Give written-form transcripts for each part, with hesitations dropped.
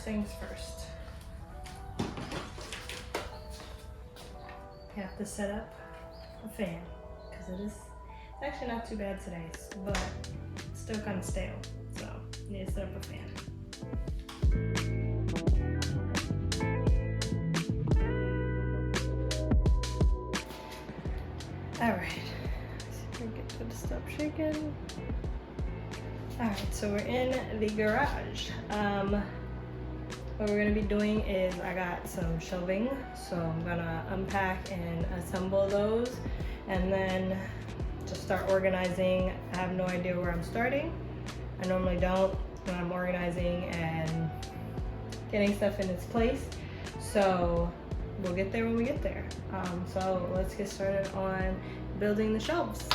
things first. You have to set up a fan because it's actually not too bad today, but it's still kind of stale. So you need to set up a fan. All right, let's see if we get to the stop shaking. All right, so we're in the garage. What we're gonna be doing is I got some shelving, so I'm gonna unpack and assemble those and then just start organizing. I have no idea where I'm starting. I normally don't when I'm organizing and getting stuff in its place. So we'll get there when we get there. So let's get started on building the shelves.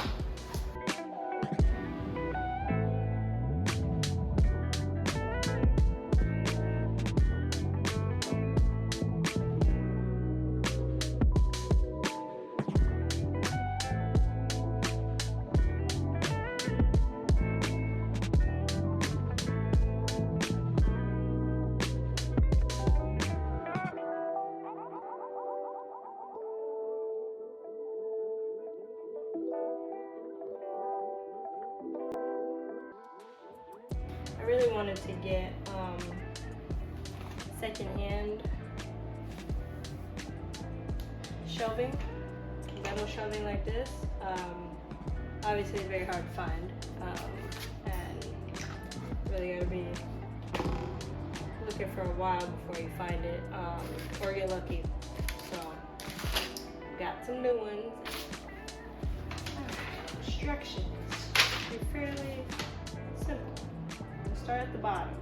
I really wanted to get secondhand shelving. Metal shelving like this. Obviously it's very hard to find, and really gotta be looking for a while before you find it, or get lucky. So got some new ones. Instructions are fairly simple. Start at the bottom.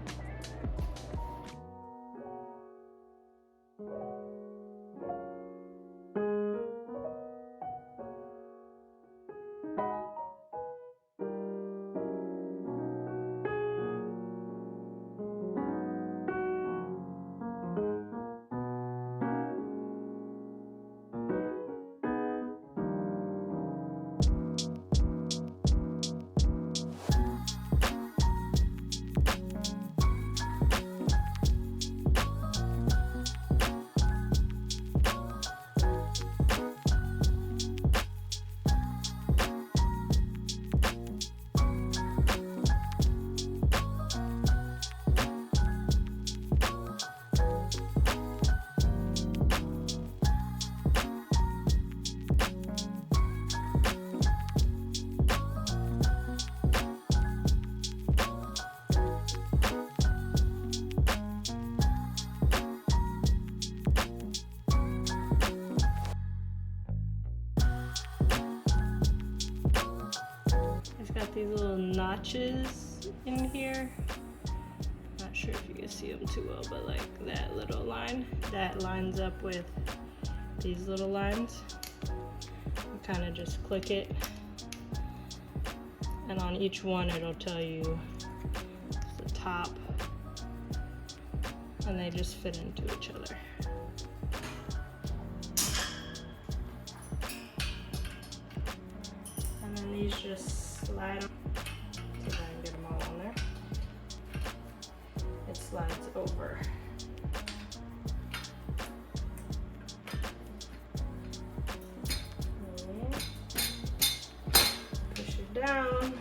Got these little notches in here. Not sure if you can see them too well, but like that little line that lines up with these little lines. You kind of just click it, and on each one it'll tell you the top, and they just fit into each other. And then these just slide on. See if I can get them all on there. It slides over. And push it down.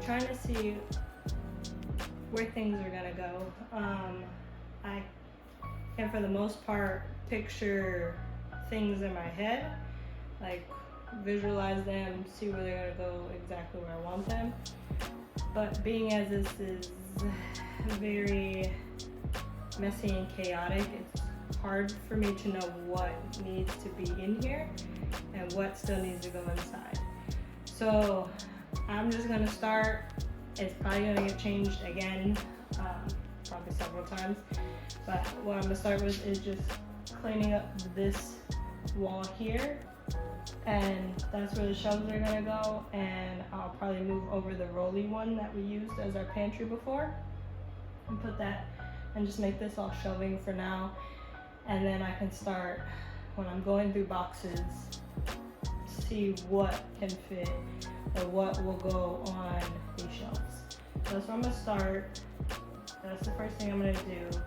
Trying to see where things are gonna go. I can, for the most part, picture things in my head, like visualize them, see where they're gonna go exactly where I want them. But being as this is very messy and chaotic, it's hard for me to know what needs to be in here and what still needs to go inside. So I'm just gonna start. It's probably gonna get changed again, probably several times. But what I'm gonna start with is just cleaning up this wall here, and that's where the shelves are gonna go. And I'll probably move over the rolly one that we used as our pantry before and put that, and just make this all shelving for now. And then I can start, when I'm going through boxes, see what can fit or what will go on these shelves. So that's where I'm gonna start. That's the first thing I'm gonna do.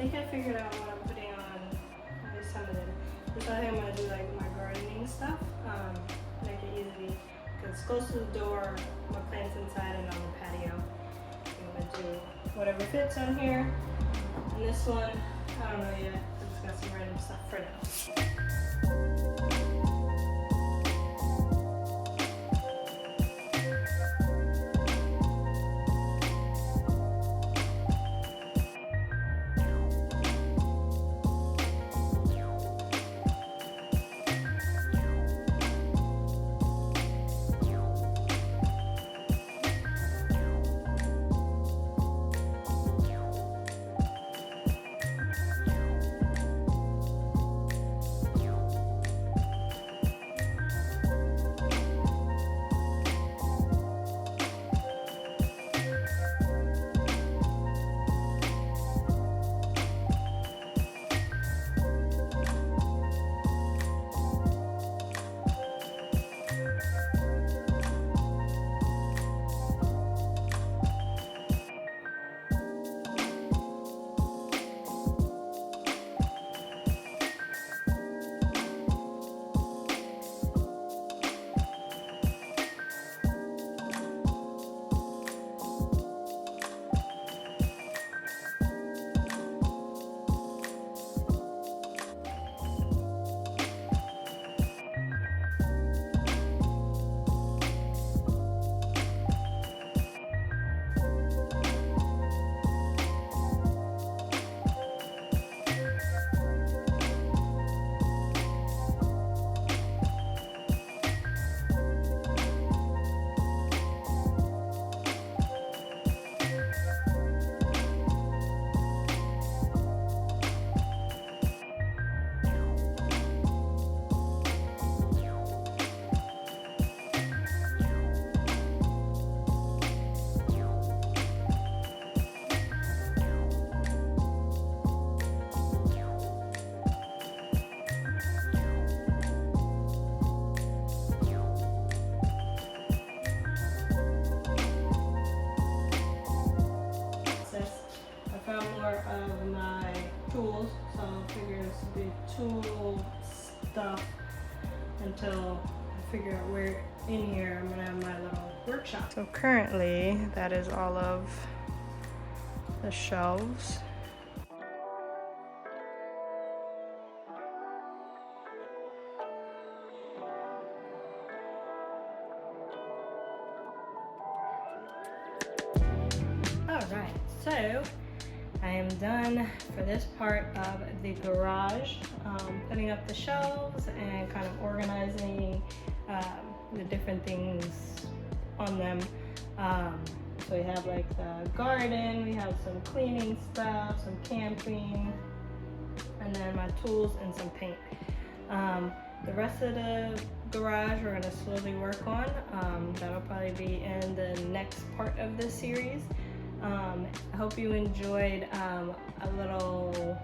I figured out what I'm putting on at least some of them. This I think I'm gonna do like my gardening stuff, make it easy, because it's close to the door, my plants inside and on the patio. I'm gonna do whatever fits on here. And this one, I don't know yet, I just got some random stuff for now. Of my tools, so I figure this will be tool stuff until I figure out where in here I'm gonna have my little workshop. So currently that is all of the shelves. All right, so I am done for this part of the garage, putting up the shelves and kind of organizing the different things on them. So we have like the garden, we have some cleaning stuff, some camping, and then my tools and some paint. The rest of the garage we're gonna slowly work on. That'll probably be in the next part of this series. I hope you enjoyed a little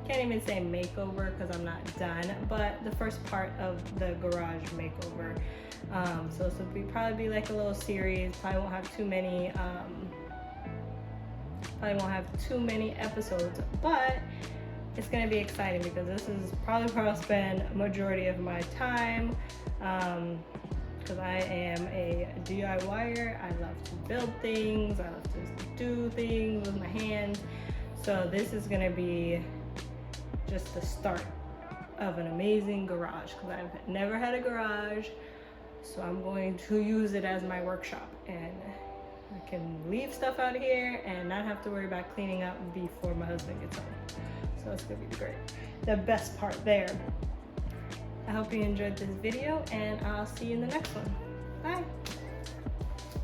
can't even say makeover because I'm not done, but the first part of the garage makeover. So this will probably be like a little series. Probably won't have too many episodes, but it's gonna be exciting because this is probably where I'll spend a majority of my time, because I am a DIYer. I love to build things, I love to do things with my hands. So this is gonna be just the start of an amazing garage, because I've never had a garage, so I'm going to use it as my workshop, and I can leave stuff out here and not have to worry about cleaning up before my husband gets home. So it's gonna be great. The best part there. I hope you enjoyed this video, and I'll see you in the next one. Bye.